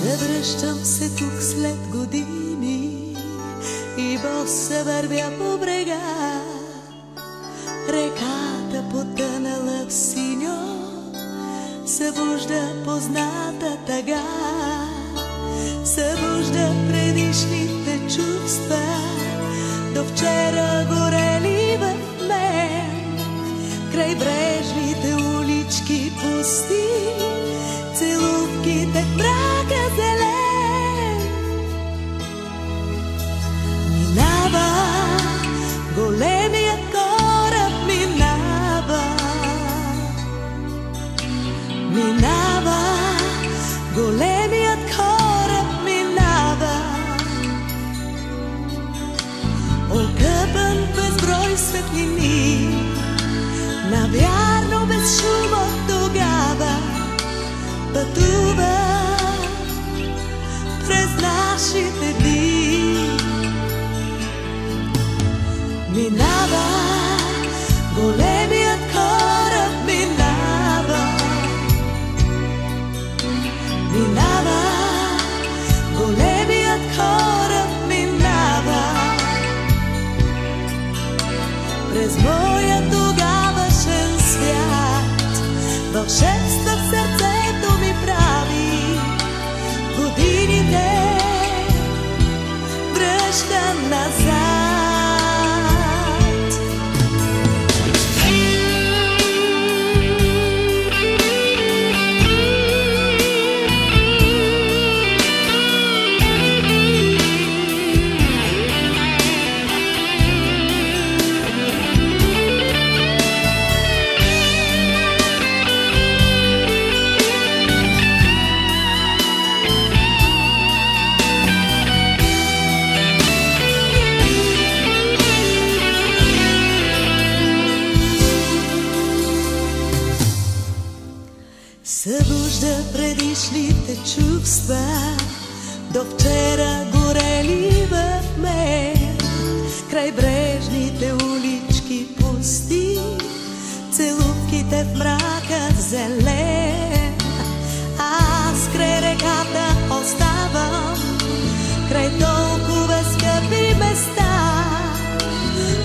Връщам се тук след години и бос се вървя по брега. Реката потънала в синьо, събужда позната тъга, събужда предишните чувства, до вчера горели в мен. Край брежните улички пусти, целувките в мрака зелен. Минава големия кораб, минава, минава големият кораб, минава, окъпан безброй светлини, навярно без шум от тогава пътува през нашите дни. Минава големият кораб, минава, минава големият кораб, минава през моя тогавашен свят. Вълшебства в сърцето ми прави, годините връща назад. Събужда предишните чувства, до вчера горели в мен. Край брежните улички пусти, целувките в мрака зелен. Аз край реката оставам, край толкова скъпи места.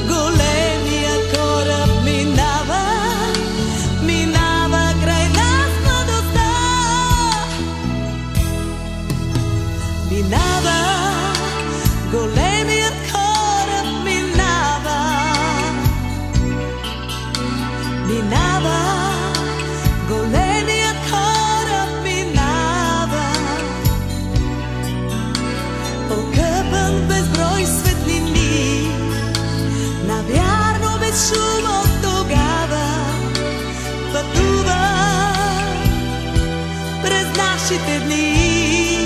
Големия кораб минава, минава край нас младостта. Минава големият кораб, минава, минава големият кораб, минава, окъпан безброй светлини, навярно без шум от тогава пътува през нашите дни.